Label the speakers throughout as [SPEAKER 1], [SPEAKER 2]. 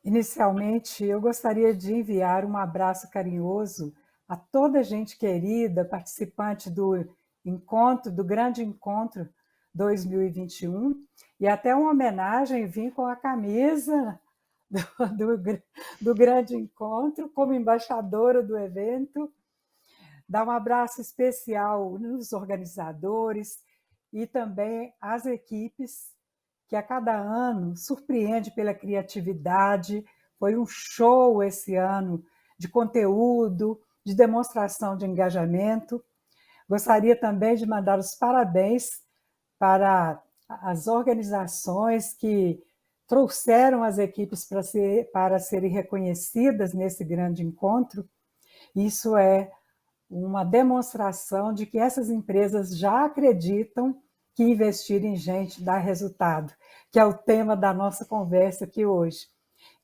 [SPEAKER 1] Inicialmente, eu gostaria de enviar um abraço carinhoso a toda a gente querida, participante do encontro, do Grande Encontro 2021, e até uma homenagem, vim com a camisa do, do, do Grande Encontro, como embaixadora do evento, dar um abraço especial nos organizadores e também às equipes que a cada ano surpreende pela criatividade. Foi um show esse ano de conteúdo, de demonstração de engajamento. Gostaria também de mandar os parabéns para as organizações que trouxeram as equipes para serem reconhecidas nesse grande encontro. Isso é uma demonstração de que essas empresas já acreditam que investir em gente dá resultado, que é o tema da nossa conversa aqui hoje.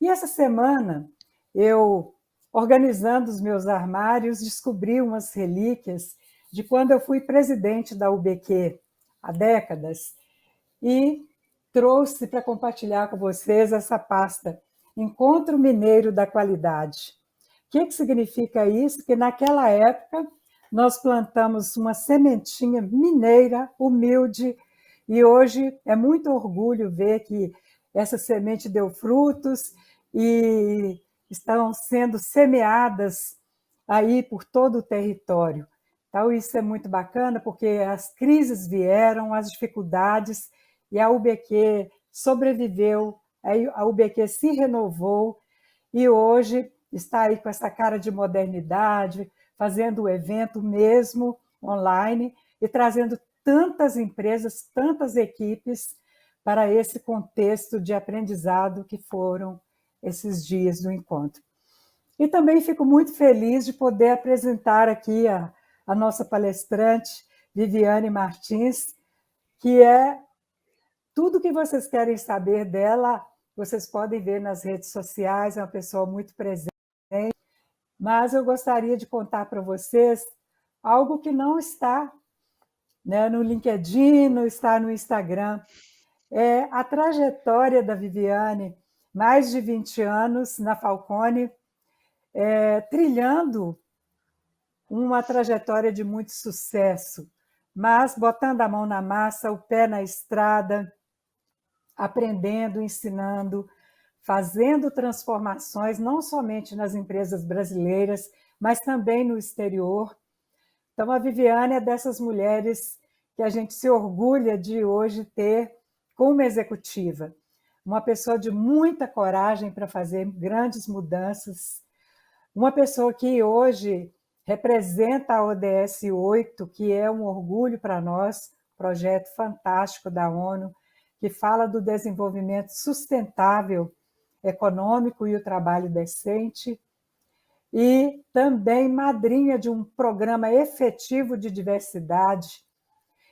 [SPEAKER 1] E essa semana, eu, organizando os meus armários, descobri umas relíquias de quando eu fui presidente da UBQ, há décadas, e trouxe para compartilhar com vocês essa pasta, Encontro Mineiro da Qualidade. O que significa isso? Que naquela época nós plantamos uma sementinha mineira, humilde, e hoje é muito orgulho ver que essa semente deu frutos e estão sendo semeadas aí por todo o território. Então, isso é muito bacana, porque as crises vieram, as dificuldades, e a UBQ sobreviveu, a UBQ se renovou, e hoje está aí com essa cara de modernidade, fazendo o evento mesmo online e trazendo tantas empresas, tantas equipes para esse contexto de aprendizado que foram esses dias do encontro. E também fico muito feliz de poder apresentar aqui a nossa palestrante, Viviane Martins, que é tudo que vocês querem saber dela, vocês podem ver nas redes sociais, é uma pessoa muito presente. Mas eu gostaria de contar para vocês algo que não está, né, no LinkedIn, não está no Instagram. É a trajetória da Viviane, mais de 20 anos na Falcone, trilhando uma trajetória de muito sucesso, mas botando a mão na massa, o pé na estrada, aprendendo, ensinando, fazendo transformações, não somente nas empresas brasileiras, mas também no exterior. Então, a Viviane é dessas mulheres que a gente se orgulha de hoje ter como executiva. Uma pessoa de muita coragem para fazer grandes mudanças, uma pessoa que hoje representa a ODS 8, que é um orgulho para nós, projeto fantástico da ONU, que fala do desenvolvimento sustentável econômico e o trabalho decente, e também madrinha de um programa efetivo de diversidade,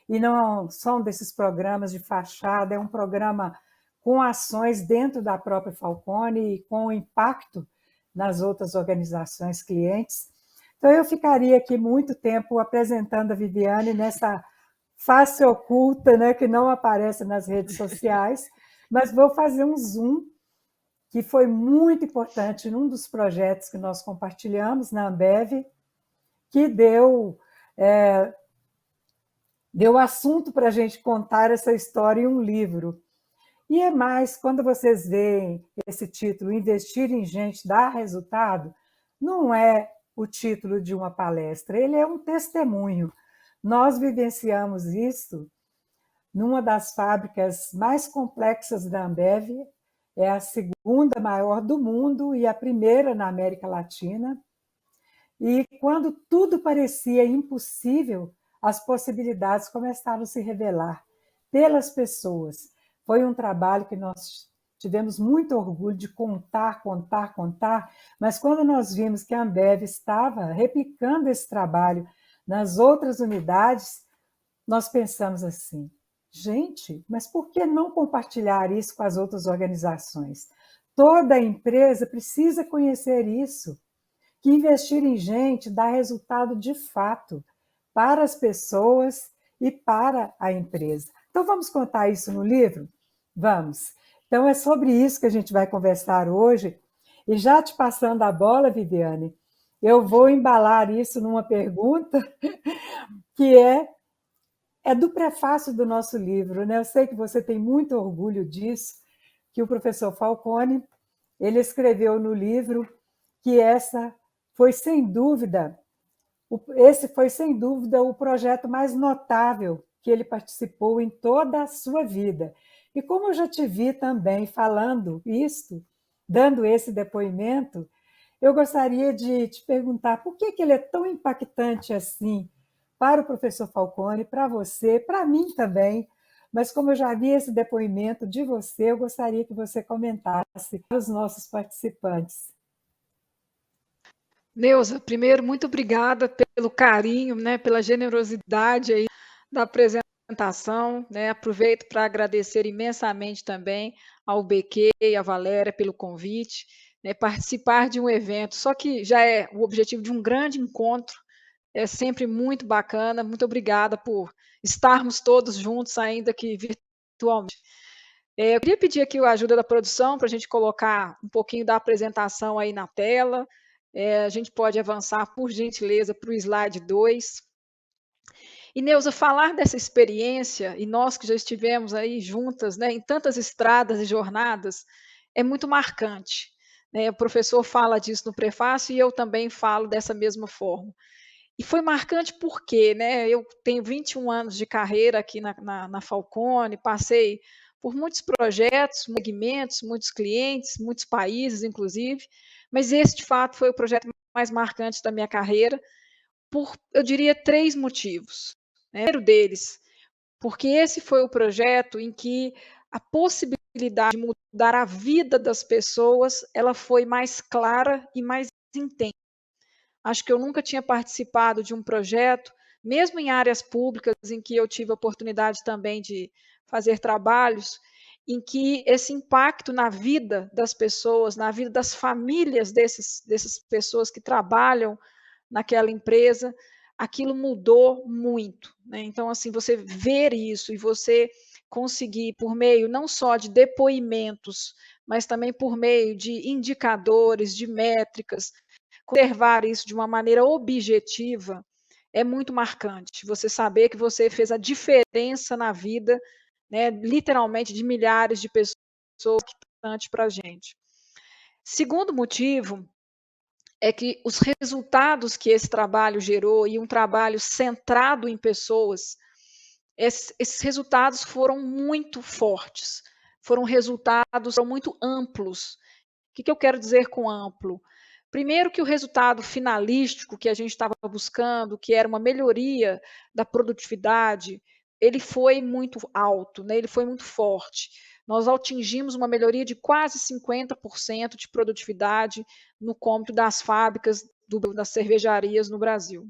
[SPEAKER 1] e não são desses programas de fachada, é um programa com ações dentro da própria Falcone e com impacto nas outras organizações clientes. Então, eu ficaria aqui muito tempo apresentando a Viviane nessa face oculta, né, que não aparece nas redes sociais, mas vou fazer um zoom, que foi muito importante num dos projetos que nós compartilhamos na Ambev, que deu assunto para a gente contar essa história em um livro. E é mais, quando vocês veem esse título, Investir em Gente dá resultado, não é o título de uma palestra, ele é um testemunho. Nós vivenciamos isso numa das fábricas mais complexas da Ambev, é a segunda maior do mundo e a primeira na América Latina. E quando tudo parecia impossível, as possibilidades começaram a se revelar pelas pessoas. Foi um trabalho que nós tivemos muito orgulho de contar, mas quando nós vimos que a Ambev estava replicando esse trabalho nas outras unidades, nós pensamos assim: gente, mas por que não compartilhar isso com as outras organizações? Toda empresa precisa conhecer isso, que investir em gente dá resultado de fato para as pessoas e para a empresa. Então, vamos contar isso no livro? Vamos. Então, é sobre isso que a gente vai conversar hoje. E já te passando a bola, Viviane, eu vou embalar isso numa pergunta que é do prefácio do nosso livro, né? Eu sei que você tem muito orgulho disso, que o professor Falcone, ele escreveu no livro que foi sem dúvida, esse foi sem dúvida o projeto mais notável que ele participou em toda a sua vida. E como eu já te vi também falando isso, dando esse depoimento, eu gostaria de te perguntar por que ele é tão impactante assim para o professor Falcone, para você, para mim também. Mas como eu já vi esse depoimento de você, eu gostaria que você comentasse para os nossos participantes.
[SPEAKER 2] Neuza, primeiro, muito obrigada pelo carinho, né, pela generosidade aí da apresentação, né? Aproveito para agradecer imensamente também ao BQ e à Valéria pelo convite, né? Participar de um evento, só que já é o objetivo de um grande encontro, é sempre muito bacana. Muito obrigada por estarmos todos juntos, ainda que virtualmente. Eu queria pedir aqui a ajuda da produção para a gente colocar um pouquinho da apresentação aí na tela. A gente pode avançar, por gentileza, para o slide 2. E, Neuza, falar dessa experiência, e nós que já estivemos aí juntas, né, em tantas estradas e jornadas, é muito marcante, né? O professor fala disso no prefácio e eu também falo dessa mesma forma. E foi marcante porque, né, eu tenho 21 anos de carreira aqui na Falcone, passei por muitos projetos, muitos segmentos, muitos clientes, muitos países, inclusive, mas esse, de fato, foi o projeto mais marcante da minha carreira, por, eu diria, 3 motivos, né? O primeiro deles, porque esse foi o projeto em que a possibilidade de mudar a vida das pessoas, ela foi mais clara e mais intensa. Acho que eu nunca tinha participado de um projeto, mesmo em áreas públicas, em que eu tive a oportunidade também de fazer trabalhos, em que esse impacto na vida das pessoas, na vida das famílias dessas pessoas que trabalham naquela empresa, aquilo mudou muito, né? Então, assim, você ver isso e você conseguir, por meio não só de depoimentos, mas também por meio de indicadores, de métricas, conservar isso de uma maneira objetiva, é muito marcante. Você saber que você fez a diferença na vida, né, literalmente, de milhares de pessoas, que é importante para a gente. Segundo motivo é que os resultados que esse trabalho gerou, e um trabalho centrado em pessoas, esses resultados foram muito fortes, foram resultados muito amplos. O que eu quero dizer com amplo? Primeiro, que o resultado finalístico que a gente estava buscando, que era uma melhoria da produtividade, ele foi muito alto, né? Ele foi muito forte. Nós atingimos uma melhoria de quase 50% de produtividade no cômputo das fábricas, das cervejarias no Brasil.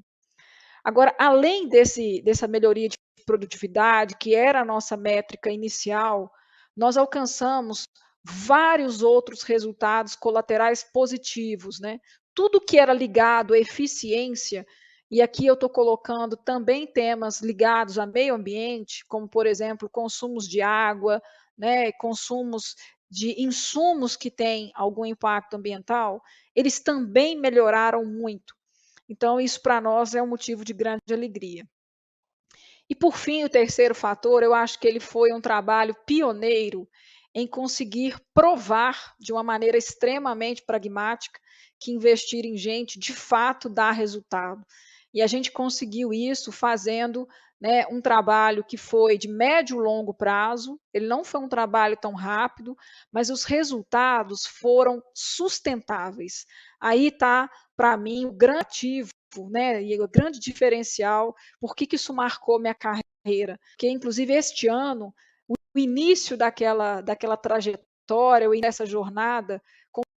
[SPEAKER 2] Agora, além dessa melhoria de produtividade, que era a nossa métrica inicial, nós alcançamos vários outros resultados colaterais positivos, né? Tudo que era ligado à eficiência, e aqui eu estou colocando também temas ligados a meio ambiente, como, por exemplo, consumos de água, né, consumos de insumos que têm algum impacto ambiental, eles também melhoraram muito. Então, isso para nós é um motivo de grande alegria. E, por fim, o terceiro fator, eu acho que ele foi um trabalho pioneiro em conseguir provar, de uma maneira extremamente pragmática, que investir em gente de fato dá resultado. E a gente conseguiu isso fazendo, né, um trabalho que foi de médio e longo prazo. Ele não foi um trabalho tão rápido, mas os resultados foram sustentáveis. Aí está, para mim, o grande ativo, né, e o grande diferencial. Por que isso marcou minha carreira? Porque, inclusive, este ano, o início daquela trajetória, o início dessa jornada,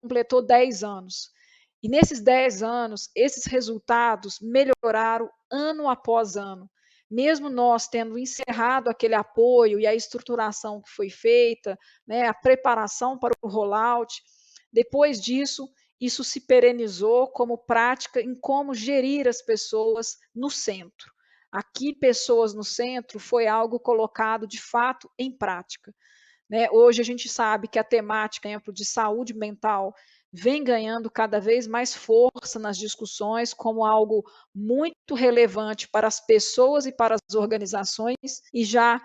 [SPEAKER 2] completou 10 anos. E nesses 10 anos, esses resultados melhoraram ano após ano. Mesmo nós tendo encerrado aquele apoio e a estruturação que foi feita, né, a preparação para o rollout, depois disso, isso se perenizou como prática em como gerir as pessoas no centro. Aqui, pessoas no centro foi algo colocado de fato em prática. né? Hoje a gente sabe que a temática, por exemplo, de saúde mental vem ganhando cada vez mais força nas discussões como algo muito relevante para as pessoas e para as organizações, e já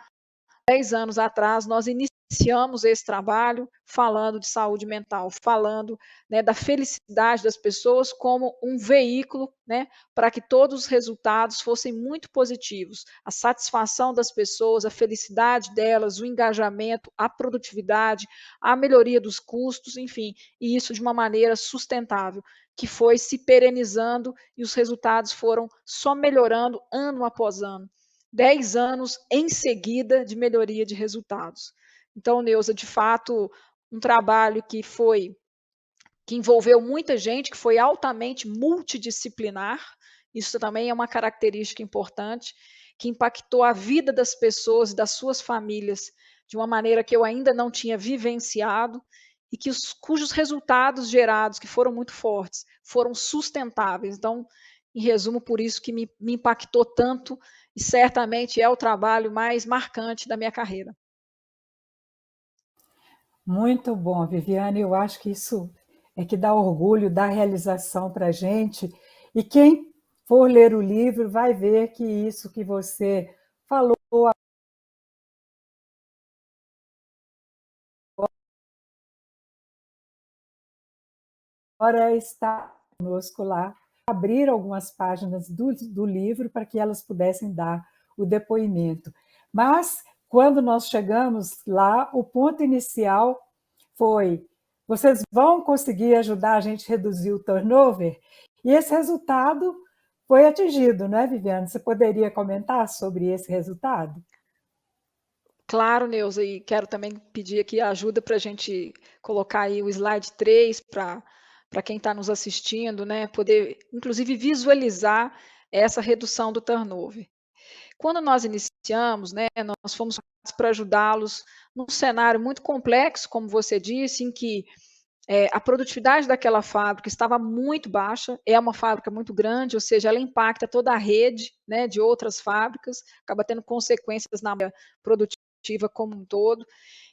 [SPEAKER 2] 10 anos atrás, nós iniciamos esse trabalho falando de saúde mental, falando, né, da felicidade das pessoas como um veículo, né, para que todos os resultados fossem muito positivos. A satisfação das pessoas, a felicidade delas, o engajamento, a produtividade, a melhoria dos custos, enfim, e isso de uma maneira sustentável, que foi se perenizando e os resultados foram só melhorando ano após ano. 10 anos em seguida de melhoria de resultados. Então, Neuza, de fato, um trabalho que envolveu muita gente, que foi altamente multidisciplinar, isso também é uma característica importante, que impactou a vida das pessoas, das suas famílias, de uma maneira que eu ainda não tinha vivenciado, e cujos resultados gerados, que foram muito fortes, foram sustentáveis. Então, em resumo, por isso que me impactou tanto, e certamente é o trabalho mais marcante da minha carreira.
[SPEAKER 1] Muito bom, Viviane. Eu acho que isso é que dá orgulho, dá realização para a gente. E quem for ler o livro vai ver que isso que você falou agora está conosco lá, abrir algumas páginas do livro para que elas pudessem dar o depoimento. Mas, quando nós chegamos lá, o ponto inicial foi: vocês vão conseguir ajudar a gente a reduzir o turnover? E esse resultado foi atingido, não é, Viviane? Você poderia comentar sobre esse resultado?
[SPEAKER 2] Claro, Neuza, e quero também pedir aqui ajuda para a gente colocar aí o slide 3 para quem está nos assistindo, né, poder, inclusive, visualizar essa redução do turnover. Quando nós iniciamos, né, nós fomos para ajudá-los num cenário muito complexo, como você disse, em que a produtividade daquela fábrica estava muito baixa, é uma fábrica muito grande, ou seja, ela impacta toda a rede, né, de outras fábricas, acaba tendo consequências na produtiva como um todo.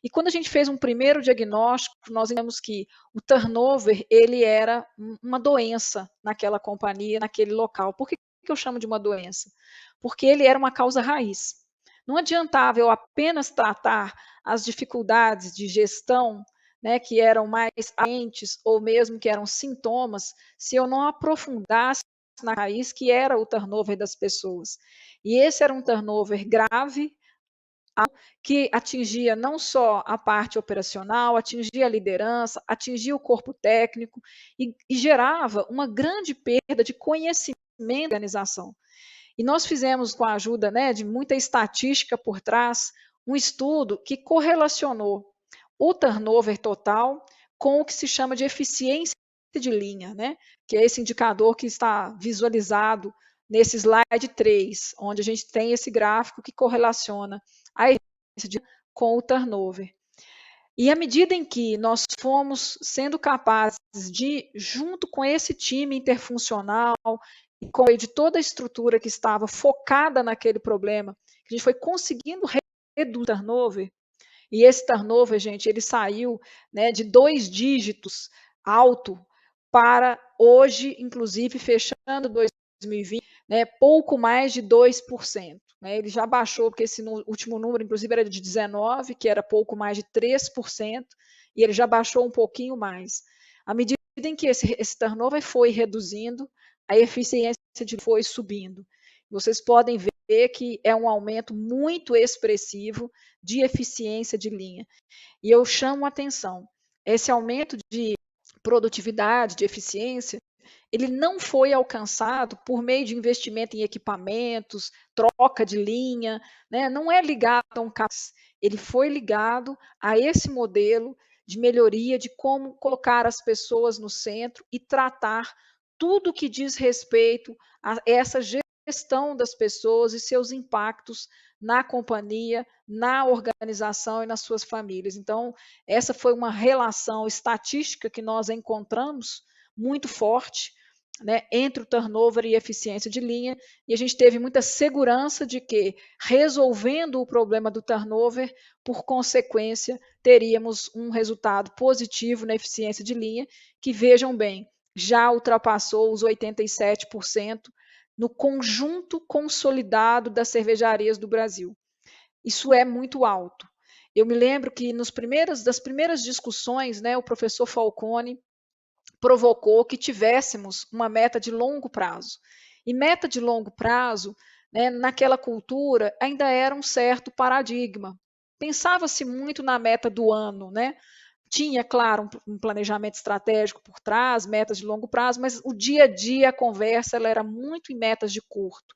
[SPEAKER 2] E quando a gente fez um primeiro diagnóstico, nós vimos que o turnover ele era uma doença naquela companhia, naquele local. Por que eu chamo de uma doença? Porque ele era uma causa raiz. Não adiantava eu apenas tratar as dificuldades de gestão, né, que eram mais aparentes ou mesmo que eram sintomas, se eu não aprofundasse na raiz, que era o turnover das pessoas. E esse era um turnover grave, que atingia não só a parte operacional, atingia a liderança, atingia o corpo técnico e gerava uma grande perda de conhecimento da organização. E nós fizemos, com a ajuda, né, de muita estatística por trás, um estudo que correlacionou o turnover total com o que se chama de eficiência de linha, né, que é esse indicador que está visualizado nesse slide 3, onde a gente tem esse gráfico que correlaciona a eficiência de com o turnover. E à medida em que nós fomos sendo capazes de, junto com esse time interfuncional, e com de toda a estrutura que estava focada naquele problema, a gente foi conseguindo reduzir o turnover, e esse turnover, gente, ele saiu, né, de 2 dígitos alto para hoje, inclusive fechando 2020, né, pouco mais de 2%. Né, ele já baixou, porque esse último número, inclusive, era de 19, que era pouco mais de 3%, e ele já baixou um pouquinho mais. À medida em que esse turnover foi reduzindo, a eficiência foi subindo. Vocês podem ver que é um aumento muito expressivo de eficiência de linha. E eu chamo a atenção, esse aumento de produtividade, de eficiência, ele não foi alcançado por meio de investimento em equipamentos, troca de linha, né? Não é ligado a um CAPEX, ele foi ligado a esse modelo de melhoria de como colocar as pessoas no centro e tratar tudo que diz respeito a essa gestão das pessoas e seus impactos na companhia, na organização e nas suas famílias. Então, essa foi uma relação estatística que nós encontramos muito forte, né, entre o turnover e eficiência de linha, e a gente teve muita segurança de que, resolvendo o problema do turnover, por consequência, teríamos um resultado positivo na eficiência de linha, que, vejam bem, já ultrapassou os 87% no conjunto consolidado das cervejarias do Brasil. Isso é muito alto. Eu me lembro que das primeiras discussões, né, o professor Falcone provocou que tivéssemos uma meta de longo prazo. E meta de longo prazo, né, naquela cultura, ainda era um certo paradigma. Pensava-se muito na meta do ano, né? Tinha, claro, um planejamento estratégico por trás, metas de longo prazo, mas o dia a dia, a conversa, ela era muito em metas de curto.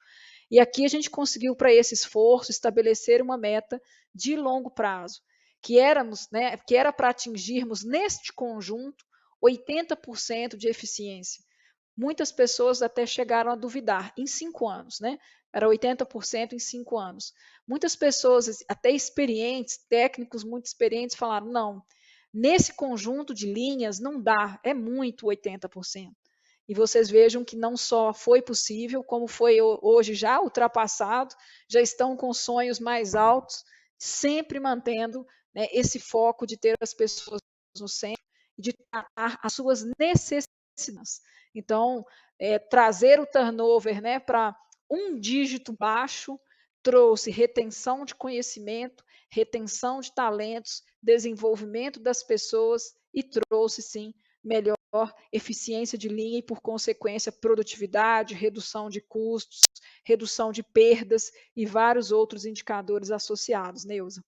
[SPEAKER 2] E aqui a gente conseguiu, para esse esforço, estabelecer uma meta de longo prazo, que era para atingirmos neste conjunto 80% de eficiência. Muitas pessoas até chegaram a duvidar em 5 anos, né? Era 80% em 5 anos. Muitas pessoas, até experientes, técnicos muito experientes, falaram: não, nesse conjunto de linhas não dá, é muito 80%. E vocês vejam que não só foi possível, como foi hoje já ultrapassado, já estão com sonhos mais altos, sempre mantendo, né, esse foco de ter as pessoas no centro e de tratar as suas necessidades. Então, trazer o turnover, né, para um dígito baixo trouxe retenção de conhecimento, retenção de talentos, desenvolvimento das pessoas e trouxe, sim, melhor eficiência de linha e, por consequência, produtividade, redução de custos, redução de perdas e vários outros indicadores associados, Neuza.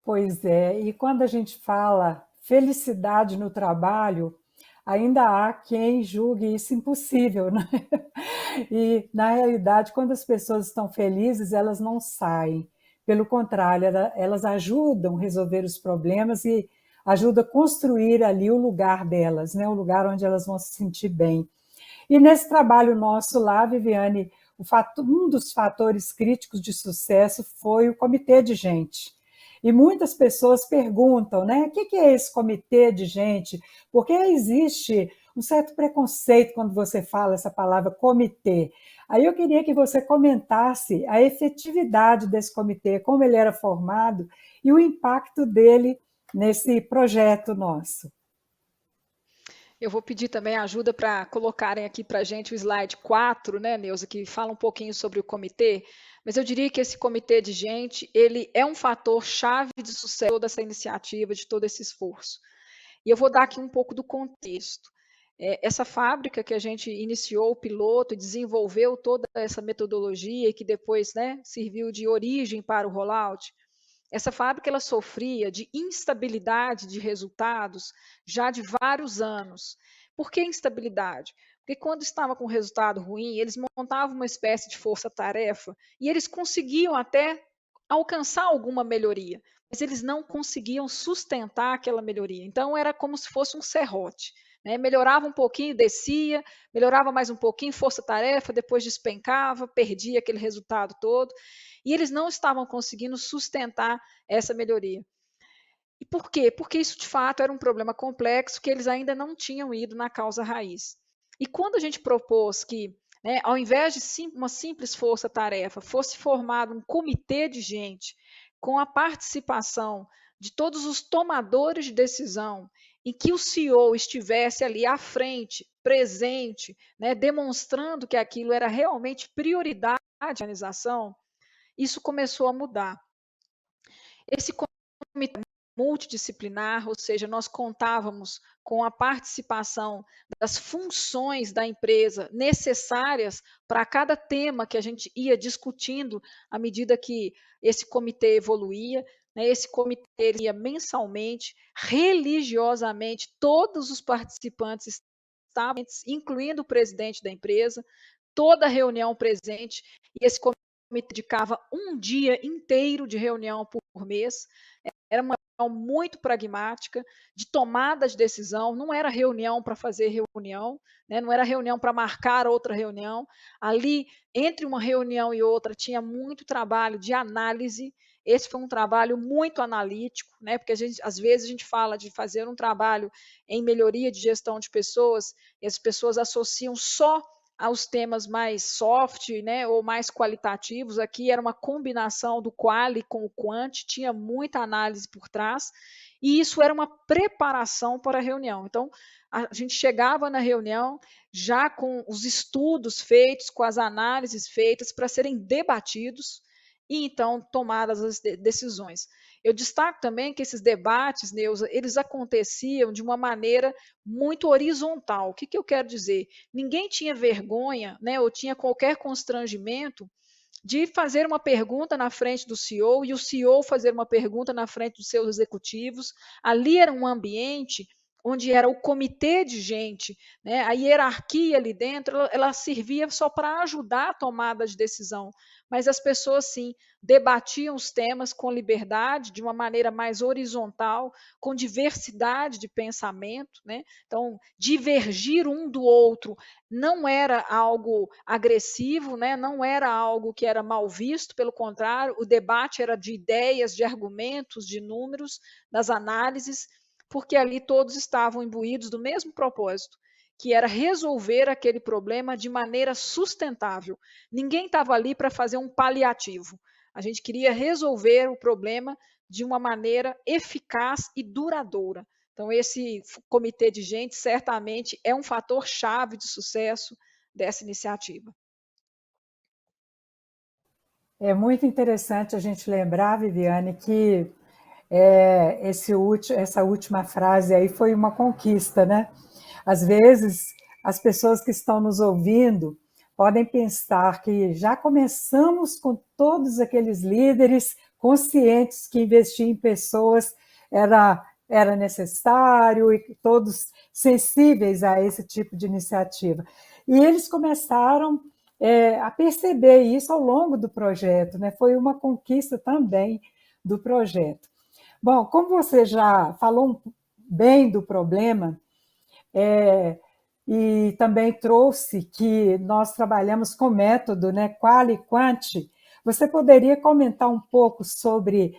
[SPEAKER 1] Pois é, e quando a gente fala felicidade no trabalho, ainda há quem julgue isso impossível, né? E, na realidade, quando as pessoas estão felizes, elas não saem. Pelo contrário, elas ajudam a resolver os problemas e ajudam a construir ali o lugar delas, né? O lugar onde elas vão se sentir bem. E nesse trabalho nosso lá, Viviane, um dos fatores críticos de sucesso foi o comitê de gente. E muitas pessoas perguntam, né, o que é esse comitê de gente? Porque existe um certo preconceito quando você fala essa palavra comitê. Aí eu queria que você comentasse a efetividade desse comitê, como ele era formado e o impacto dele nesse projeto nosso.
[SPEAKER 2] Eu vou pedir também ajuda para colocarem aqui para a gente o slide 4, né, Neuza, que fala um pouquinho sobre o comitê, mas eu diria que esse comitê de gente, ele é um fator chave de sucesso dessa iniciativa, de todo esse esforço. E eu vou dar aqui um pouco do contexto. Essa fábrica que a gente iniciou o piloto e desenvolveu toda essa metodologia e que depois, né, serviu de origem para o rollout, essa fábrica ela sofria de instabilidade de resultados já de vários anos. Por que instabilidade? Porque quando estava com resultado ruim, eles montavam uma espécie de força-tarefa e eles conseguiam até alcançar alguma melhoria, mas eles não conseguiam sustentar aquela melhoria. Então era como se fosse um serrote, né? Melhorava um pouquinho, descia, melhorava mais um pouquinho, força-tarefa, depois despencava, perdia aquele resultado todo e eles não estavam conseguindo sustentar essa melhoria. E por quê? Porque isso de fato era um problema complexo que eles ainda não tinham ido na causa raiz. E quando a gente propôs que, né, ao invés de uma simples força-tarefa, fosse formado um comitê de gente com a participação de todos os tomadores de decisão, em que o CEO estivesse ali à frente, presente, né, demonstrando que aquilo era realmente prioridade da organização, isso começou a mudar. Esse comitê multidisciplinar, ou seja, nós contávamos com a participação das funções da empresa necessárias para cada tema que a gente ia discutindo à medida que esse comitê evoluía. Né, esse comitê ia mensalmente, religiosamente, todos os participantes estavam, incluindo o presidente da empresa, toda a reunião presente, e esse comitê dedicava um dia inteiro de reunião por mês. Era uma reunião muito pragmática, de tomada de decisão, não era reunião para fazer reunião, né? Não era reunião para marcar outra reunião. Ali, entre uma reunião e outra, tinha muito trabalho de análise, esse foi um trabalho muito analítico, né? Porque às vezes a gente fala de fazer um trabalho em melhoria de gestão de pessoas, e as pessoas associam só aos temas mais soft, né, ou mais qualitativos. Aqui era uma combinação do quali com o quant, tinha muita análise por trás, e isso era uma preparação para a reunião. Então, a gente chegava na reunião já com os estudos feitos, com as análises feitas para serem debatidos e então tomadas as decisões. Eu destaco também que esses debates, Neuza, eles aconteciam de uma maneira muito horizontal. O que, que eu quero dizer? Ninguém tinha vergonha, né, ou tinha qualquer constrangimento de fazer uma pergunta na frente do CEO e o CEO fazer uma pergunta na frente dos seus executivos. Ali era um ambiente onde era o comitê de gente, né? A hierarquia ali dentro, ela servia só para ajudar a tomada de decisão, mas as pessoas sim debatiam os temas com liberdade, de uma maneira mais horizontal, com diversidade de pensamento, né? Então, divergir um do outro não era algo agressivo, né? Não era algo que era mal visto, pelo contrário, o debate era de ideias, de argumentos, de números, das análises, porque ali todos estavam imbuídos do mesmo propósito, que era resolver aquele problema de maneira sustentável. Ninguém estava ali para fazer um paliativo. A gente queria resolver o problema de uma maneira eficaz e duradoura. Então, esse comitê de gente certamente é um fator chave de sucesso dessa iniciativa.
[SPEAKER 1] É muito interessante a gente lembrar, Viviane, que essa última frase aí foi uma conquista, né? Às vezes, as pessoas que estão nos ouvindo podem pensar que já começamos com todos aqueles líderes conscientes que investir em pessoas era necessário e todos sensíveis a esse tipo de iniciativa. E eles começaram a perceber isso ao longo do projeto, né? Foi uma conquista também do projeto. Bom, como você já falou bem do problema, e também trouxe que nós trabalhamos com método, né, quali quanti, você poderia comentar um pouco sobre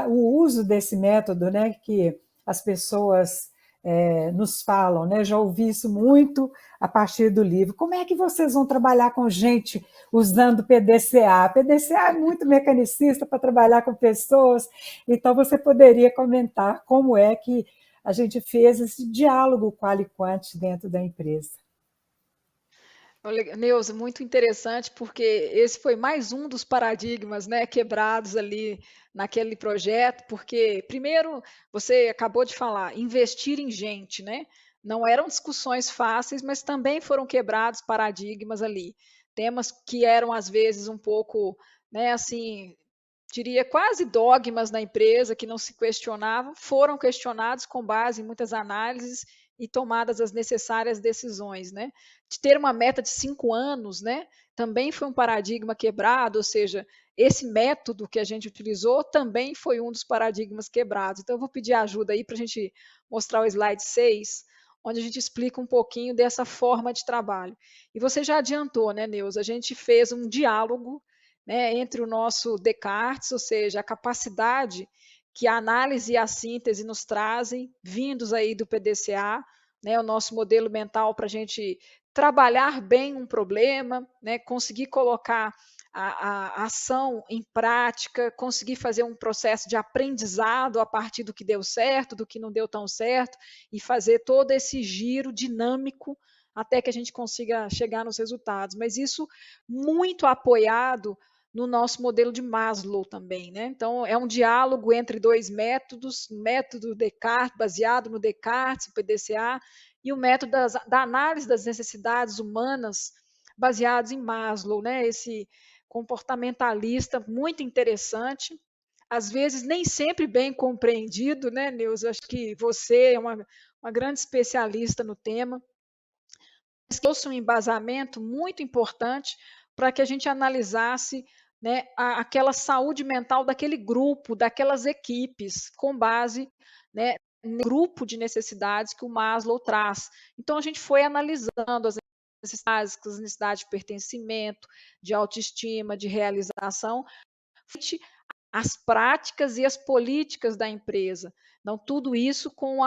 [SPEAKER 1] o uso desse método, né, que as pessoas nos falam, né? Já ouvi isso muito a partir do livro. Como é que vocês vão trabalhar com gente usando PDCA? PDCA é muito mecanicista para trabalhar com pessoas, então você poderia comentar como é que a gente fez esse diálogo quali-quant dentro da empresa.
[SPEAKER 2] Neuza, muito interessante, porque esse foi mais um dos paradigmas, né, quebrados ali naquele projeto, porque, primeiro, você acabou de falar, investir em gente, né? Não eram discussões fáceis, mas também foram quebrados paradigmas ali. Temas que eram, às vezes, um pouco, né, assim, diria quase dogmas na empresa que não se questionavam, foram questionados com base em muitas análises e tomadas as necessárias decisões, né? De ter uma meta de 5 anos, né? Também foi um paradigma quebrado, ou seja, esse método que a gente utilizou também foi um dos paradigmas quebrados. Então, eu vou pedir ajuda aí para a gente mostrar o slide 6, onde a gente explica um pouquinho dessa forma de trabalho. E você já adiantou, né, Neuza? A gente fez um diálogo, né, entre o nosso Descartes, ou seja, a capacidade que a análise e a síntese nos trazem, vindos aí do PDCA, né, o nosso modelo mental para a gente trabalhar bem um problema, né, conseguir colocar a ação em prática, conseguir fazer um processo de aprendizado a partir do que deu certo, do que não deu tão certo, e fazer todo esse giro dinâmico até que a gente consiga chegar nos resultados. Mas isso muito apoiado no nosso modelo de Maslow também, né? Então, é um diálogo entre dois métodos, o método Descartes, baseado no Descartes, o PDCA, e o método da análise das necessidades humanas, baseados em Maslow, né? Esse comportamentalista muito interessante, às vezes nem sempre bem compreendido, né, Neuza? Acho que você é uma grande especialista no tema, mas trouxe um embasamento muito importante para que a gente analisasse, né, aquela saúde mental daquele grupo, daquelas equipes, com base, né, no grupo de necessidades que o Maslow traz. Então, a gente foi analisando as necessidades de pertencimento, de autoestima, de realização, as práticas e as políticas da empresa. Então, tudo isso com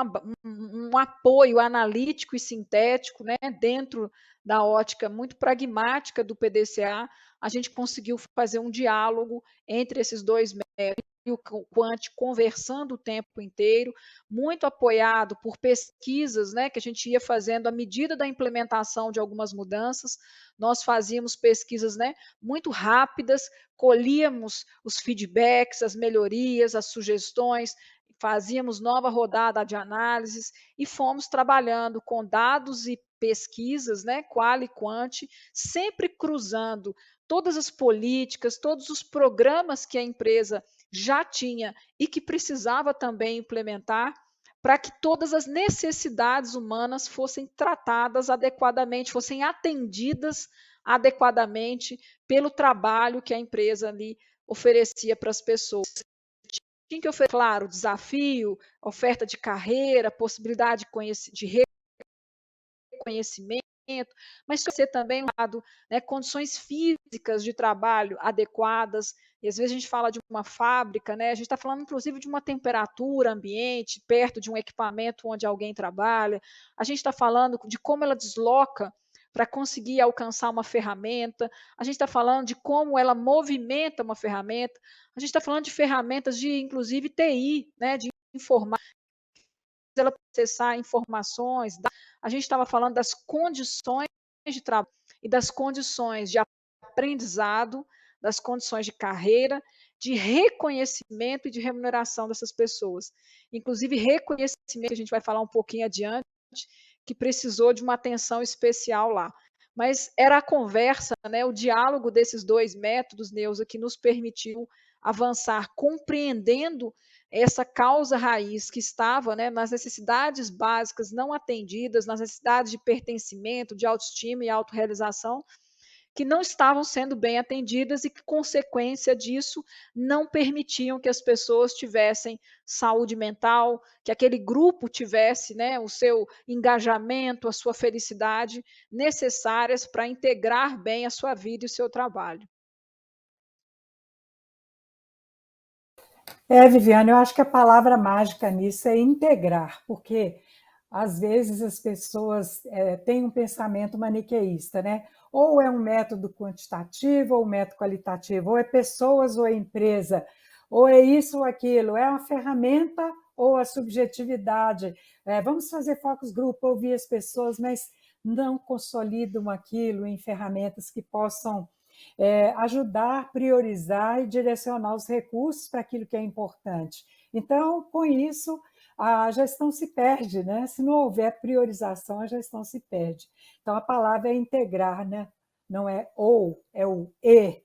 [SPEAKER 2] um apoio analítico e sintético, né, dentro da ótica muito pragmática do PDCA, a gente conseguiu fazer um diálogo entre esses dois métodos, e o Quant conversando o tempo inteiro, muito apoiado por pesquisas, né, que a gente ia fazendo à medida da implementação de algumas mudanças. Nós fazíamos pesquisas, né, muito rápidas, colhíamos os feedbacks, as melhorias, as sugestões, fazíamos nova rodada de análises e fomos trabalhando com dados e pesquisas, né, qual e quant, sempre cruzando todas as políticas, todos os programas que a empresa já tinha e que precisava também implementar, para que todas as necessidades humanas fossem tratadas adequadamente, fossem atendidas adequadamente pelo trabalho que a empresa ali oferecia para as pessoas. Tinha que oferecer, claro, desafio, oferta de carreira, possibilidade de reconhecimento, mas ser também um lado, né, condições físicas de trabalho adequadas. E às vezes a gente fala de uma fábrica, né, a gente está falando inclusive de uma temperatura ambiente, perto de um equipamento onde alguém trabalha. A gente está falando de como ela desloca para conseguir alcançar uma ferramenta. A gente está falando de como ela movimenta uma ferramenta. A gente está falando de ferramentas de, inclusive, TI, né, de informar, ela processar informações. A gente estava falando das condições de trabalho e das condições de aprendizado, das condições de carreira, de reconhecimento e de remuneração dessas pessoas. Inclusive, reconhecimento, que a gente vai falar um pouquinho adiante, que precisou de uma atenção especial lá. Mas era a conversa, né, o diálogo desses dois métodos, Neuza, que nos permitiu avançar, compreendendo essa causa raiz que estava, né, nas necessidades básicas não atendidas, nas necessidades de pertencimento, de autoestima e autorrealização, que não estavam sendo bem atendidas e que, consequência disso, não permitiam que as pessoas tivessem saúde mental, que aquele grupo tivesse, né, o seu engajamento, a sua felicidade necessárias para integrar bem a sua vida e o seu trabalho.
[SPEAKER 1] Viviane, eu acho que a palavra mágica nisso é integrar, porque às vezes as pessoas têm um pensamento maniqueísta, né? Ou é um método quantitativo, ou um método qualitativo, ou é pessoas ou é empresa, ou é isso ou aquilo, é uma ferramenta ou a subjetividade. Vamos fazer focus group, ouvir as pessoas, mas não consolidam aquilo em ferramentas que possam ajudar, priorizar e direcionar os recursos para aquilo que é importante. Então, com isso, a gestão se perde, né? Se não houver priorização, a gestão se perde. Então, a palavra é integrar, né? Não é ou, é o e.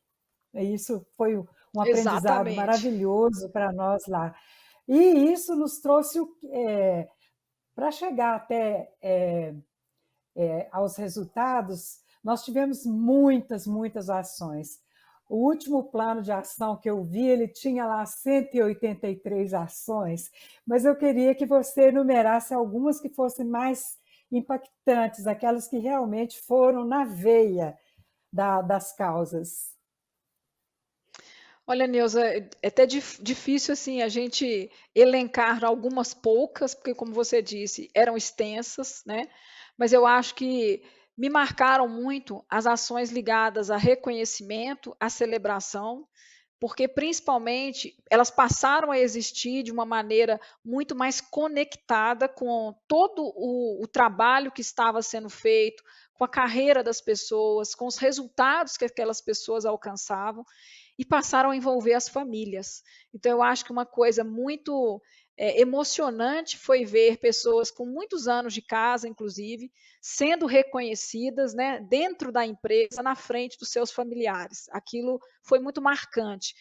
[SPEAKER 1] Isso foi um aprendizado
[SPEAKER 2] Exatamente.
[SPEAKER 1] maravilhoso para nós lá. E isso nos trouxe, para chegar até aos resultados, nós tivemos muitas ações. O último plano de ação que eu vi, ele tinha lá 183 ações, mas eu queria que você enumerasse algumas que fossem mais impactantes, aquelas que realmente foram na veia das causas.
[SPEAKER 2] Olha, Neuza, é até difícil assim a gente elencar algumas poucas, porque como você disse, eram extensas, né? Mas eu acho que me marcaram muito as ações ligadas a reconhecimento, a celebração, porque principalmente elas passaram a existir de uma maneira muito mais conectada com todo o trabalho que estava sendo feito, com a carreira das pessoas, com os resultados que aquelas pessoas alcançavam e passaram a envolver as famílias. Então, eu acho que uma coisa muito emocionante foi ver pessoas com muitos anos de casa, inclusive, sendo reconhecidas, né, dentro da empresa, na frente dos seus familiares. Aquilo foi muito marcante.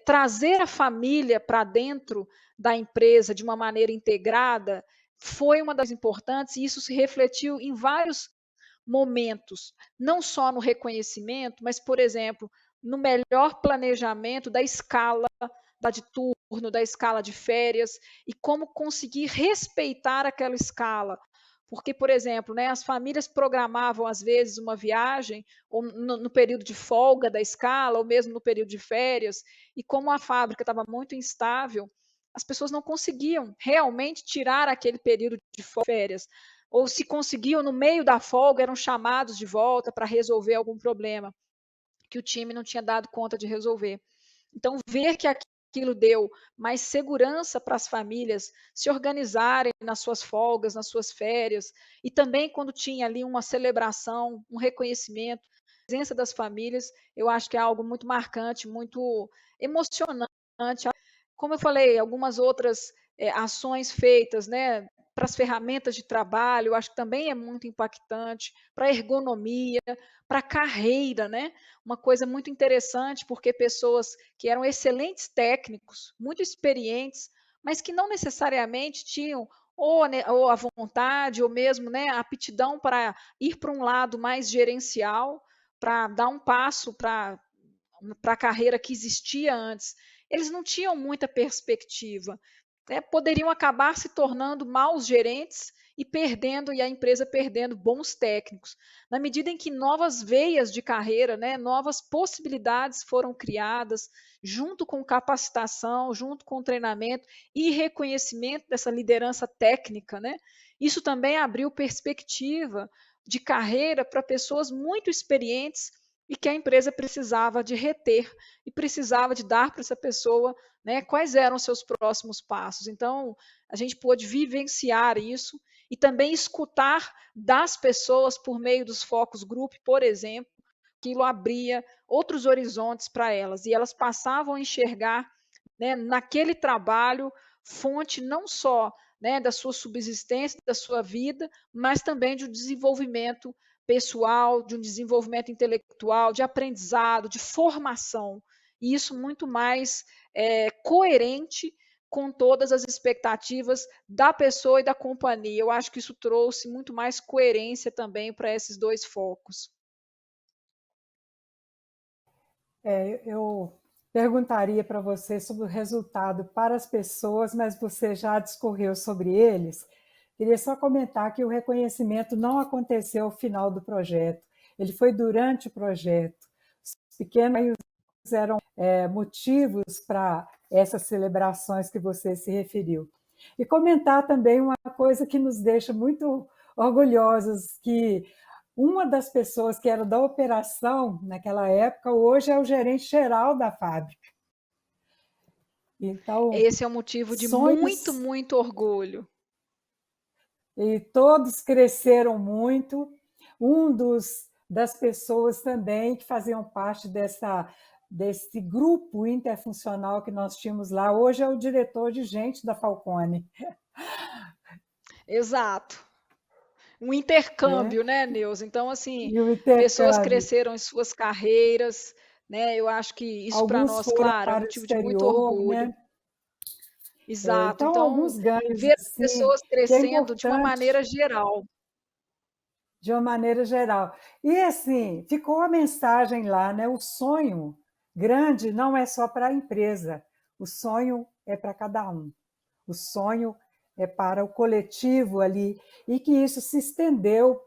[SPEAKER 2] Trazer a família para dentro da empresa de uma maneira integrada foi uma das importantes, e isso se refletiu em vários momentos, não só no reconhecimento, mas, por exemplo, no melhor planejamento da escala de turno, da escala de férias, e como conseguir respeitar aquela escala, porque, por exemplo, né, as famílias programavam, às vezes, uma viagem ou no período de folga da escala, ou mesmo no período de férias, e como a fábrica estava muito instável, as pessoas não conseguiam realmente tirar aquele período de férias, ou se conseguiam no meio da folga, eram chamados de volta para resolver algum problema que o time não tinha dado conta de resolver. Então, ver que aquilo deu mais segurança para as famílias se organizarem nas suas folgas, nas suas férias, e também quando tinha ali uma celebração, um reconhecimento, a presença das famílias, eu acho que é algo muito marcante, muito emocionante. Como eu falei, algumas outras ações feitas, né, para as ferramentas de trabalho, eu acho que também é muito impactante, para a ergonomia, para a carreira, né? Uma coisa muito interessante, porque pessoas que eram excelentes técnicos, muito experientes, mas que não necessariamente tinham ou a vontade, ou mesmo, né, a aptidão para ir para um lado mais gerencial, para dar um passo para a carreira que existia antes. Eles não tinham muita perspectiva, né? Poderiam acabar se tornando maus gerentes e a empresa perdendo bons técnicos. Na medida em que novas veias de carreira, né, novas possibilidades foram criadas, junto com capacitação, junto com treinamento e reconhecimento dessa liderança técnica, né, isso também abriu perspectiva de carreira para pessoas muito experientes e que a empresa precisava de reter e precisava de dar para essa pessoa, né, quais eram os seus próximos passos. Então, a gente pôde vivenciar isso e também escutar das pessoas por meio dos focus group, por exemplo, aquilo abria outros horizontes para elas e elas passavam a enxergar, né, naquele trabalho fonte não só, né, da sua subsistência, da sua vida, mas também de um desenvolvimento pessoal, de um desenvolvimento intelectual, de aprendizado, de formação. E isso muito mais coerente com todas as expectativas da pessoa e da companhia. Eu acho que isso trouxe muito mais coerência também para esses dois focos.
[SPEAKER 1] Eu perguntaria para você sobre o resultado para as pessoas, mas você já discorreu sobre eles. Queria só comentar que o reconhecimento não aconteceu ao final do projeto, ele foi durante o projeto. Os pequenos eram motivos para essas celebrações que você se referiu. E comentar também uma coisa que nos deixa muito orgulhosos, que uma das pessoas que era da operação naquela época, hoje é o gerente geral da fábrica. Então,
[SPEAKER 2] Esse é um motivo de muito,
[SPEAKER 1] sonhos,
[SPEAKER 2] muito orgulho.
[SPEAKER 1] e todos cresceram muito. Das pessoas também que faziam parte desse grupo interfuncional que nós tínhamos lá, hoje é o diretor de gente da Falcone.
[SPEAKER 2] Exato. Um
[SPEAKER 1] Né?
[SPEAKER 2] intercâmbio, né, Neuza? Então, assim,
[SPEAKER 1] E o
[SPEAKER 2] pessoas
[SPEAKER 1] intercâmbio.
[SPEAKER 2] cresceram em suas carreiras, né? Eu acho que isso para
[SPEAKER 1] Alguns
[SPEAKER 2] nós,
[SPEAKER 1] foram
[SPEAKER 2] claro, é um
[SPEAKER 1] para o
[SPEAKER 2] motivo de muito
[SPEAKER 1] exterior,
[SPEAKER 2] orgulho.
[SPEAKER 1] né?
[SPEAKER 2] Exato.
[SPEAKER 1] Então,
[SPEAKER 2] Então,
[SPEAKER 1] alguns ganhos,
[SPEAKER 2] ver
[SPEAKER 1] assim,
[SPEAKER 2] pessoas
[SPEAKER 1] que é
[SPEAKER 2] crescendo de uma
[SPEAKER 1] importante
[SPEAKER 2] maneira geral.
[SPEAKER 1] de uma maneira geral. E assim, ficou a mensagem lá, né? O sonho grande não é só para a empresa, o sonho é para cada um. O sonho é para o coletivo ali, e que isso se estendeu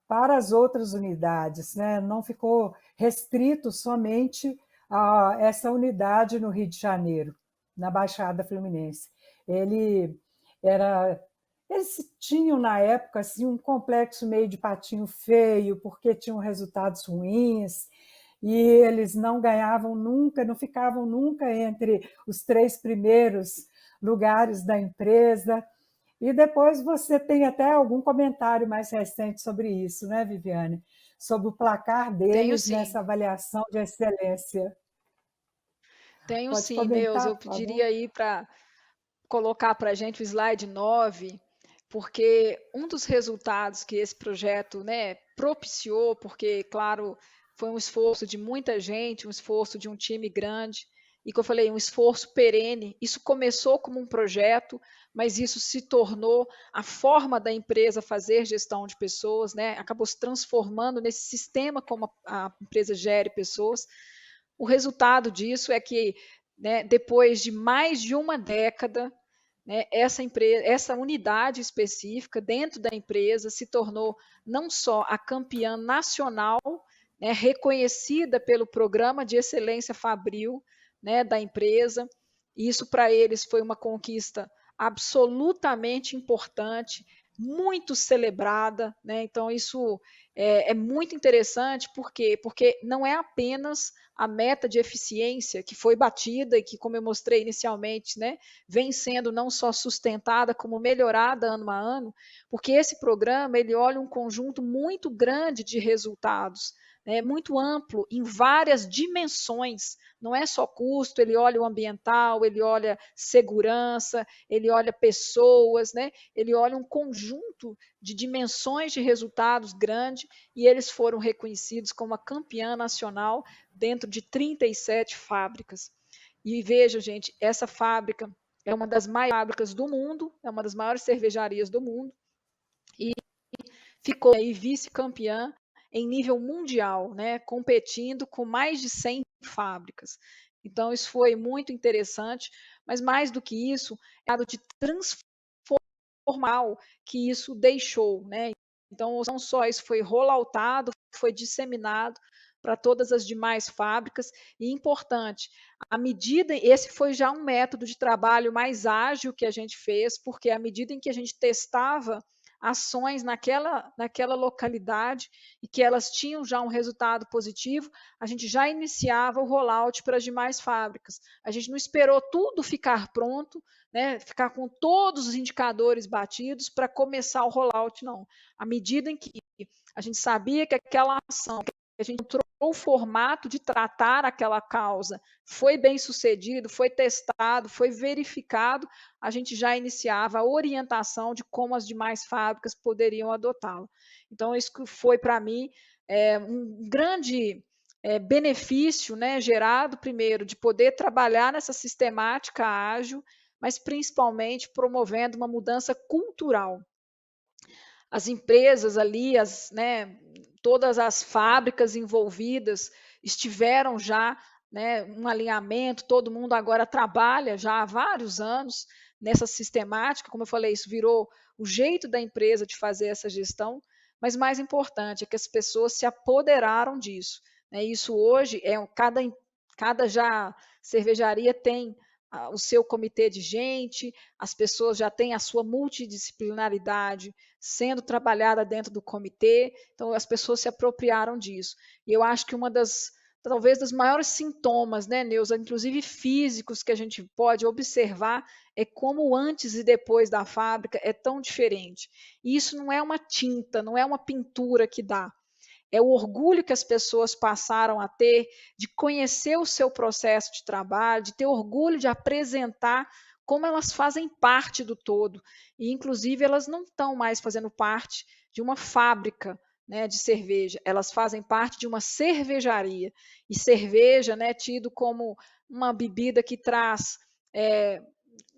[SPEAKER 1] para as outras unidades, né? Não ficou restrito somente a essa unidade no Rio de Janeiro, na Baixada Fluminense. Ele era eles tinham na época assim um complexo meio de patinho feio, porque tinham resultados ruins e eles não ganhavam nunca, não ficavam nunca entre os 3 primeiros lugares da empresa. E depois você tem até algum comentário mais recente sobre isso, né, Viviane? Sobre o placar
[SPEAKER 2] Tenho
[SPEAKER 1] deles
[SPEAKER 2] sim,
[SPEAKER 1] nessa avaliação de excelência.
[SPEAKER 2] tenho
[SPEAKER 1] Pode
[SPEAKER 2] sim, Neuza.
[SPEAKER 1] comentar,
[SPEAKER 2] Eu
[SPEAKER 1] por favor?
[SPEAKER 2] pediria aí para colocar para a gente o slide 9, porque um dos resultados que esse projeto, né, propiciou, porque, claro, foi um esforço de muita gente, um esforço de um time grande, e que eu falei, um esforço perene. Isso começou como um projeto, mas isso se tornou a forma da empresa fazer gestão de pessoas, né? Acabou se transformando nesse sistema como a empresa gere pessoas. O resultado disso é que, né, depois de mais de uma década, né, essa empresa, essa unidade específica dentro da empresa se tornou não só a campeã nacional, né, reconhecida pelo Programa de Excelência Fabril, né, da empresa. Isso para eles foi uma conquista absolutamente importante, muito celebrada, né? Então isso é muito interessante, por quê? Porque não é apenas a meta de eficiência que foi batida e que, como eu mostrei inicialmente, né, vem sendo não só sustentada, como melhorada ano a ano, porque esse programa ele olha um conjunto muito grande de resultados, né, muito amplo, em várias dimensões. Não é só custo, ele olha o ambiental, ele olha segurança, ele olha pessoas, né? Ele olha um conjunto de dimensões de resultados grande, e eles foram reconhecidos como a campeã nacional dentro de 37 fábricas. E veja, gente, essa fábrica é uma das maiores fábricas do mundo, é uma das maiores cervejarias do mundo, e ficou aí vice-campeã em nível mundial, né, competindo com mais de 100 fábricas. Então, isso foi muito interessante, mas mais do que isso, é o de transformar que isso deixou, né? Então, não só isso foi rolloutado, foi disseminado para todas as demais fábricas, e importante, à medida, esse foi já um método de trabalho mais ágil que a gente fez, porque à medida em que a gente testava ações naquela localidade e que elas tinham já um resultado positivo, a gente já iniciava o rollout para as demais fábricas. A gente não esperou tudo ficar pronto, né, ficar com todos os indicadores batidos para começar o rollout, não. À medida em que a gente sabia que aquela ação, que a gente encontrou o formato de tratar aquela causa, foi bem sucedido, foi testado, foi verificado, a gente já iniciava a orientação de como as demais fábricas poderiam adotá-lo. Então, isso foi para mim um grande benefício, né, gerado, primeiro, de poder trabalhar nessa sistemática ágil, mas principalmente promovendo uma mudança cultural. As empresas ali, todas as fábricas envolvidas estiveram já, né, um alinhamento, todo mundo agora trabalha já há vários anos nessa sistemática, como eu falei, isso virou o jeito da empresa de fazer essa gestão, mas mais importante é que as pessoas se apoderaram disso, né? Isso hoje cada já cervejaria tem o seu comitê de gente, as pessoas já têm a sua multidisciplinaridade sendo trabalhada dentro do comitê, então as pessoas se apropriaram disso. E eu acho que talvez dos maiores sintomas, né, Neuza, inclusive físicos, que a gente pode observar é como o antes e depois da fábrica é tão diferente. E isso não é uma tinta, não é uma pintura que dá. É o orgulho que as pessoas passaram a ter de conhecer o seu processo de trabalho, de ter orgulho de apresentar como elas fazem parte do todo. E, inclusive, elas não estão mais fazendo parte de uma fábrica, né, de cerveja, elas fazem parte de uma cervejaria. E cerveja, né, tido como uma bebida que traz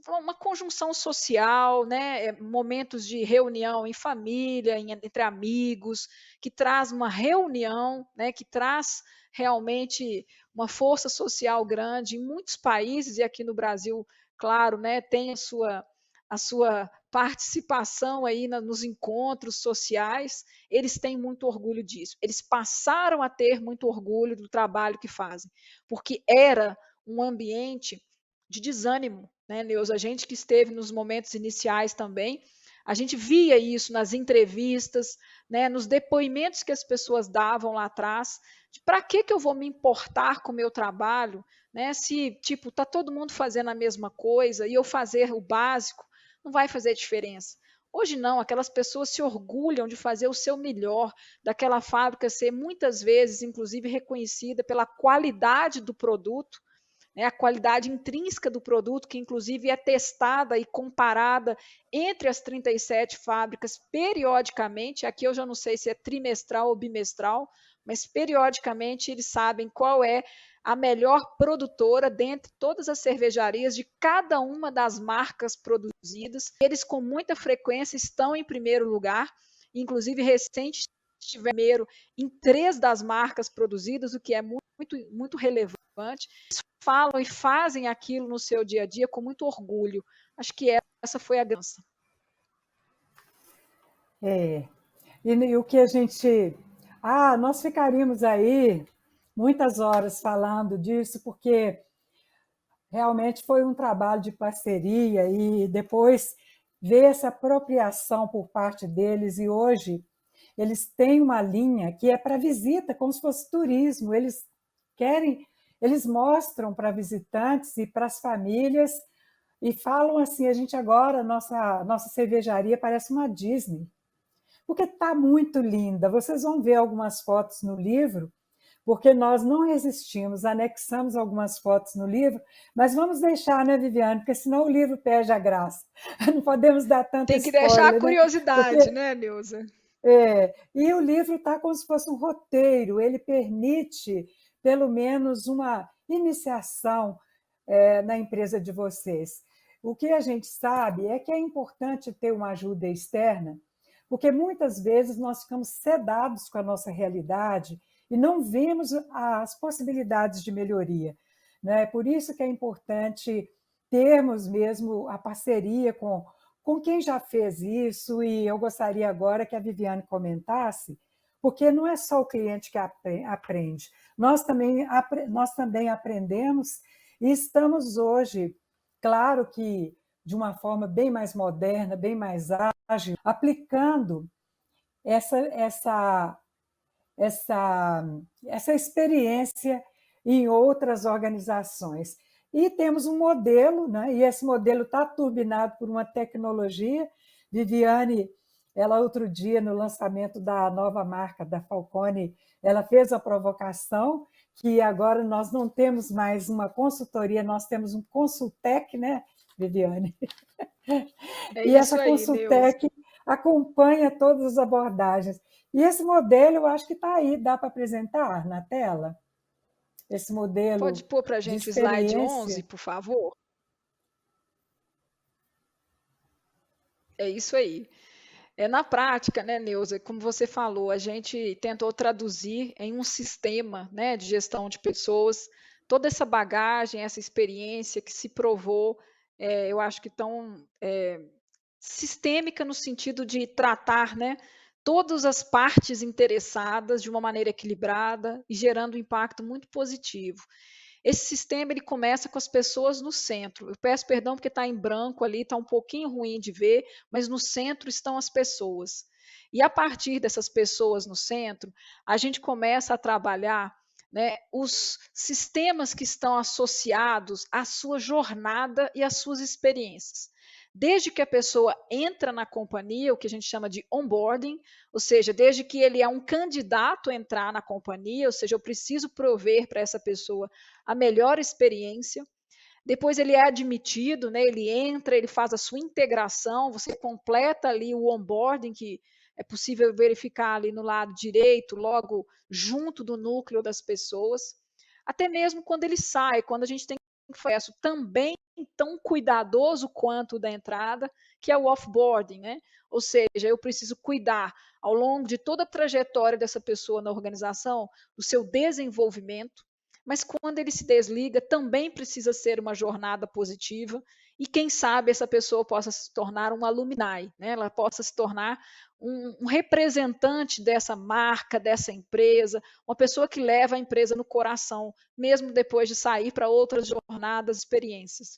[SPEAKER 2] uma conjunção social, né, momentos de reunião em família, entre amigos, que traz uma reunião, né, que traz realmente uma força social grande em muitos países, e aqui no Brasil, claro, né, tem a sua participação aí nos encontros sociais, eles têm muito orgulho disso. Eles passaram a ter muito orgulho do trabalho que fazem, porque era um ambiente de desânimo, né, Neuza? A gente que esteve nos momentos iniciais também, a gente via isso nas entrevistas, né, nos depoimentos que as pessoas davam lá atrás, de para que eu vou me importar com o meu trabalho, né, se, tipo, está todo mundo fazendo a mesma coisa e eu fazer o básico, não vai fazer diferença. Hoje não, aquelas pessoas se orgulham de fazer o seu melhor, daquela fábrica ser muitas vezes, inclusive, reconhecida pela qualidade do produto, né, a qualidade intrínseca do produto, que inclusive é testada e comparada entre as 37 fábricas periodicamente. Aqui eu já não sei se é trimestral ou bimestral, mas periodicamente eles sabem qual é a melhor produtora dentre todas as cervejarias de cada uma das marcas produzidas. Eles com muita frequência estão em primeiro lugar, inclusive recente estiver primeiro em 3 das marcas produzidas, o que é muito relevante. Falam e fazem aquilo no seu dia a dia com muito orgulho. Acho que essa foi a graça.
[SPEAKER 1] E o que a gente. Nós ficaríamos aí muitas horas falando disso, porque realmente foi um trabalho de parceria e depois ver essa apropriação por parte deles. E hoje eles têm uma linha que é para visita, como se fosse turismo. Eles mostram para visitantes e para as famílias e falam assim: a gente agora, nossa cervejaria parece uma Disney, porque está muito linda. Vocês vão ver algumas fotos no livro, porque nós não resistimos, anexamos algumas fotos no livro, mas vamos deixar, né, Viviane? Porque senão o livro perde a graça. Não podemos dar tanto
[SPEAKER 2] Tem que deixar a
[SPEAKER 1] spoiler, né?
[SPEAKER 2] curiosidade,
[SPEAKER 1] Porque
[SPEAKER 2] né, Neuza?
[SPEAKER 1] e o livro está como se fosse um roteiro, ele permite pelo menos uma iniciação na empresa de vocês. O que a gente sabe é que é importante ter uma ajuda externa, porque muitas vezes nós ficamos sedados com a nossa realidade e não vemos as possibilidades de melhoria, né? Por isso que é importante termos mesmo a parceria com quem já fez isso, e eu gostaria agora que a Viviane comentasse, porque não é só o cliente que aprende, nós também aprendemos e estamos hoje, claro que de uma forma bem mais moderna, bem mais ágil, aplicando essa, essa, essa, essa experiência em outras organizações. E temos um modelo, né? E esse modelo está turbinado por uma tecnologia. Viviane, ela outro dia, no lançamento da nova marca da Falcone, ela fez a provocação que agora nós não temos mais uma consultoria, nós temos um Consultec, né, Viviane?
[SPEAKER 2] É
[SPEAKER 1] E essa
[SPEAKER 2] isso aí, Neuza.
[SPEAKER 1] Consultec acompanha todas as abordagens. E esse modelo, eu acho que está aí, dá para apresentar na tela? Esse
[SPEAKER 2] Pode
[SPEAKER 1] modelo
[SPEAKER 2] pôr para a
[SPEAKER 1] de
[SPEAKER 2] gente o slide 11,
[SPEAKER 1] experiência.
[SPEAKER 2] por favor? É isso aí. Na prática, né, Neuza, como você falou, a gente tentou traduzir em um sistema, né, de gestão de pessoas toda essa bagagem, essa experiência que se provou, eu acho que tão sistêmica no sentido de tratar, né, todas as partes interessadas de uma maneira equilibrada e gerando um impacto muito positivo. Esse sistema ele começa com as pessoas no centro. Eu peço perdão porque está em branco ali, está um pouquinho ruim de ver, mas no centro estão as pessoas. E a partir dessas pessoas no centro, a gente começa a trabalhar, né, os sistemas que estão associados à sua jornada e às suas experiências. Desde que a pessoa entra na companhia, o que a gente chama de onboarding, ou seja, desde que ele é um candidato a entrar na companhia, ou seja, eu preciso prover para essa pessoa a melhor experiência. Depois ele é admitido, né? Ele entra, ele faz a sua integração, você completa ali o onboarding, que é possível verificar ali no lado direito, logo junto do núcleo das pessoas. Até mesmo quando ele sai, quando a gente tem um processo também tão cuidadoso quanto o da entrada, que é o offboarding, né? Ou seja, eu preciso cuidar ao longo de toda a trajetória dessa pessoa na organização, do seu desenvolvimento, mas quando ele se desliga, também precisa ser uma jornada positiva e quem sabe essa pessoa possa se tornar um alumni, né? Ela possa se tornar um representante dessa marca, dessa empresa, uma pessoa que leva a empresa no coração, mesmo depois de sair para outras jornadas, experiências.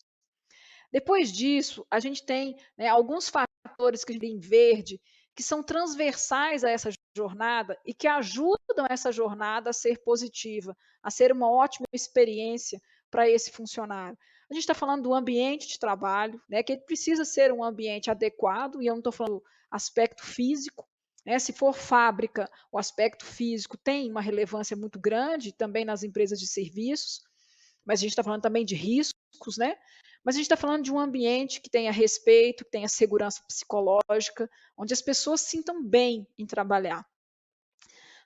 [SPEAKER 2] Depois disso, a gente tem, né, alguns fatores que a gente tem em verde, que são transversais a essa jornada e que ajudam essa jornada a ser positiva, a ser uma ótima experiência para esse funcionário. A gente está falando do ambiente de trabalho, né, que ele precisa ser um ambiente adequado, e eu não estou falando aspecto físico, né, se for fábrica, o aspecto físico tem uma relevância muito grande também nas empresas de serviços, mas a gente está falando também de riscos, né? Mas a gente está falando de um ambiente que tenha respeito, que tenha segurança psicológica, onde as pessoas se sintam bem em trabalhar.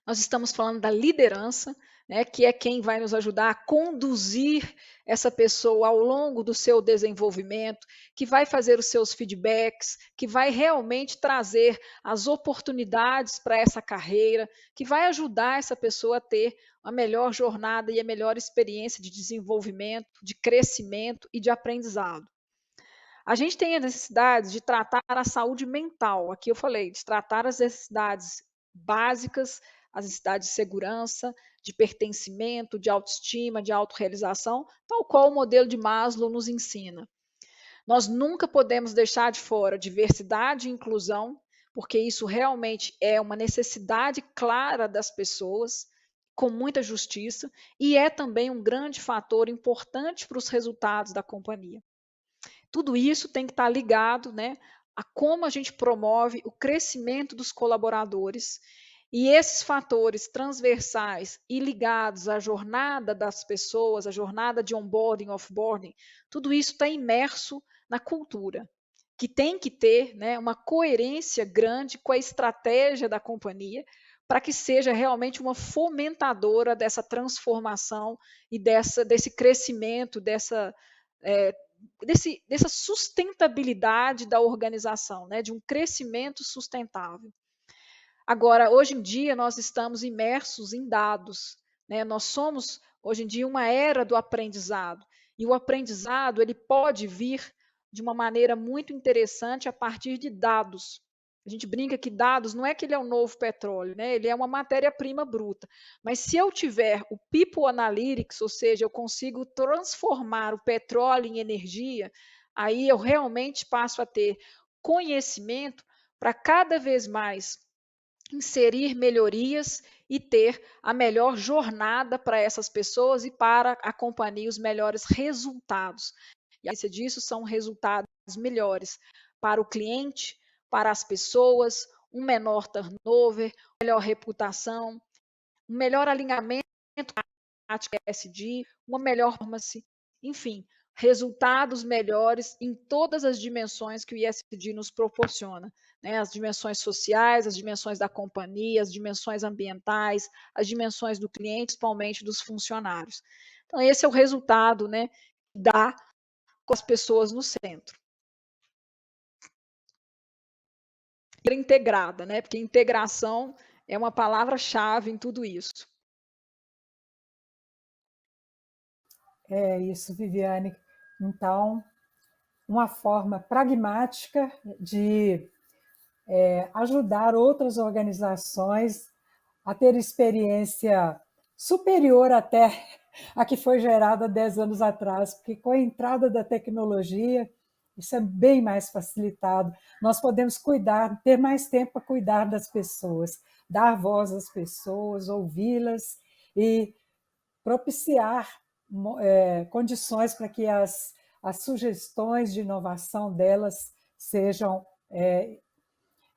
[SPEAKER 2] Nós estamos falando da liderança, né, que é quem vai nos ajudar a conduzir essa pessoa ao longo do seu desenvolvimento, que vai fazer os seus feedbacks, que vai realmente trazer as oportunidades para essa carreira, que vai ajudar essa pessoa a ter a melhor jornada e a melhor experiência de desenvolvimento, de crescimento e de aprendizado. A gente tem a necessidade de tratar a saúde mental. Aqui eu falei de tratar as necessidades básicas, as necessidades de segurança, de pertencimento, de autoestima, de autorrealização, tal qual o modelo de Maslow nos ensina. Nós nunca podemos deixar de fora diversidade e inclusão, porque isso realmente é uma necessidade clara das pessoas, com muita justiça, e é também um grande fator importante para os resultados da companhia. Tudo isso tem que estar ligado, né, a como a gente promove o crescimento dos colaboradores e esses fatores transversais e ligados à jornada das pessoas, à jornada de onboarding, offboarding, tudo isso está imerso na cultura, que tem que ter, né, uma coerência grande com a estratégia da companhia para que seja realmente uma fomentadora dessa transformação e desse crescimento, é, dessa sustentabilidade da organização, né, de um crescimento sustentável. Agora, hoje em dia, nós estamos imersos em dados, né? Nós somos, hoje em dia, uma era do aprendizado. E o aprendizado ele pode vir de uma maneira muito interessante a partir de dados. A gente brinca que dados não é que ele é o novo petróleo, né? Ele é uma matéria-prima bruta. Mas se eu tiver o People Analytics, ou seja, eu consigo transformar o petróleo em energia, aí eu realmente passo a ter conhecimento para cada vez mais inserir melhorias e ter a melhor jornada para essas pessoas e para a companhia os melhores resultados. E a ciência disso são resultados melhores para o cliente, para as pessoas, um menor turnover, melhor reputação, um melhor alinhamento com a prática ESG, uma melhor performance, enfim, resultados melhores em todas as dimensões que o ESG nos proporciona, né? As dimensões sociais, as dimensões da companhia, as dimensões ambientais, as dimensões do cliente, principalmente dos funcionários. Então, esse é o resultado, né, da com as pessoas no centro. Integrada, né? Porque integração é uma palavra-chave em tudo isso.
[SPEAKER 1] É isso, Viviane. Então, uma forma pragmática de ajudar outras organizações a ter experiência superior até a que foi gerada 10 anos atrás, porque com a entrada da tecnologia, isso é bem mais facilitado. Nós podemos cuidar, ter mais tempo para cuidar das pessoas, dar voz às pessoas, ouvi-las e propiciar condições para que as sugestões de inovação delas sejam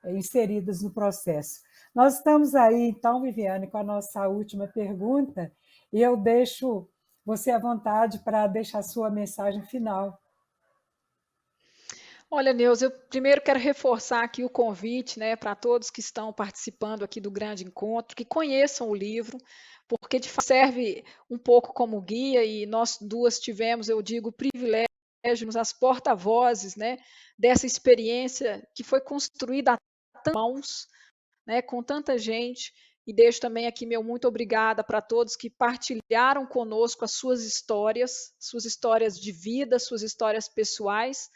[SPEAKER 1] inseridas no processo. Nós estamos aí, então, Viviane, com a nossa última pergunta, e eu deixo você à vontade para deixar sua mensagem final.
[SPEAKER 2] Olha, Neuza, eu primeiro quero reforçar aqui o convite, né, para todos que estão participando aqui do grande encontro, que conheçam o livro, porque de fato serve um pouco como guia e nós duas tivemos, eu digo, o privilégio, as porta-vozes, né, dessa experiência que foi construída a tantas mãos, né, com tanta gente. E deixo também aqui meu muito obrigada para todos que partilharam conosco as suas histórias de vida, suas histórias pessoais,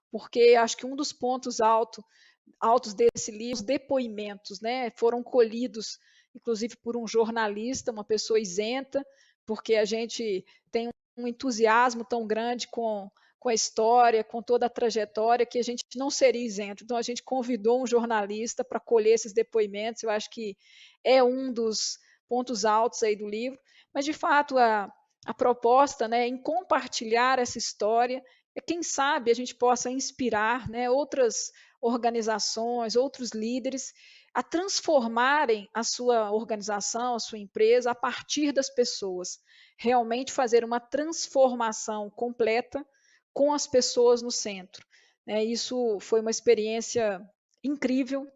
[SPEAKER 2] porque acho que um dos pontos altos desse livro, os depoimentos, né, foram colhidos, inclusive por um jornalista, uma pessoa isenta, porque a gente tem um entusiasmo tão grande com a história, com toda a trajetória, que a gente não seria isento. Então, a gente convidou um jornalista para colher esses depoimentos, eu acho que é um dos pontos altos aí do livro, mas, de fato, a proposta, né, em compartilhar essa história, quem sabe a gente possa inspirar, né, outras organizações, outros líderes a transformarem a sua organização, a sua empresa a partir das pessoas, realmente fazer uma transformação completa com as pessoas no centro. Isso foi uma experiência incrível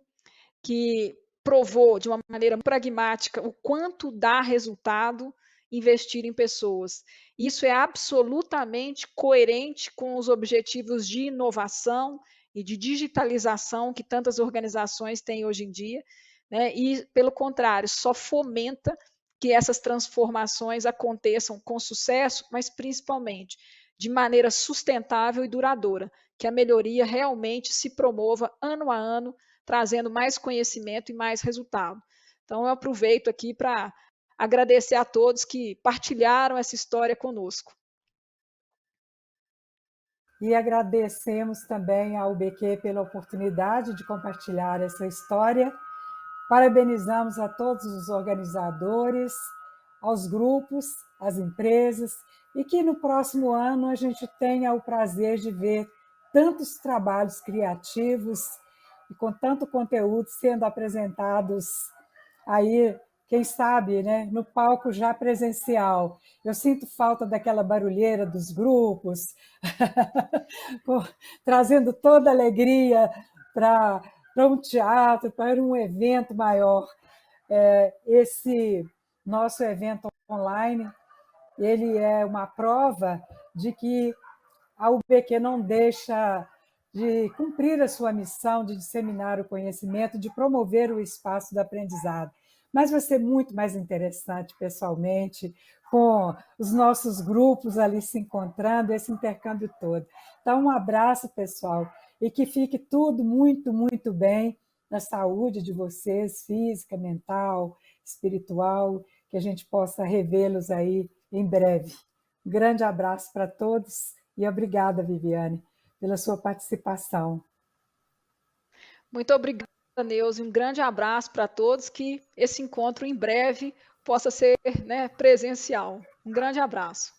[SPEAKER 2] que provou de uma maneira pragmática o quanto dá resultado investir em pessoas. Isso é absolutamente coerente com os objetivos de inovação e de digitalização que tantas organizações têm hoje em dia, né? E, pelo contrário, só fomenta que essas transformações aconteçam com sucesso, mas principalmente de maneira sustentável e duradoura, que a melhoria realmente se promova ano a ano, trazendo mais conhecimento e mais resultado. Então, eu aproveito aqui para agradecer a todos que partilharam essa história conosco.
[SPEAKER 1] E agradecemos também ao UBQ pela oportunidade de compartilhar essa história. Parabenizamos a todos os organizadores, aos grupos, às empresas, e que no próximo ano a gente tenha o prazer de ver tantos trabalhos criativos e com tanto conteúdo sendo apresentados aí, quem sabe, né, no palco já presencial. Eu sinto falta daquela barulheira dos grupos, trazendo toda a alegria para um teatro, para um evento maior. Esse nosso evento online, ele é uma prova de que a UBQ não deixa de cumprir a sua missão de disseminar o conhecimento, de promover o espaço do aprendizado. Mas vai ser muito mais interessante pessoalmente, com os nossos grupos ali se encontrando, esse intercâmbio todo. Então, um abraço, pessoal, e que fique tudo muito, muito bem na saúde de vocês, física, mental, espiritual, que a gente possa revê-los aí em breve. Um grande abraço para todos e obrigada, Viviane, pela sua participação.
[SPEAKER 2] Muito obrigada, Neuza, um grande abraço para todos, que esse encontro em breve possa ser, né, presencial. Um grande abraço.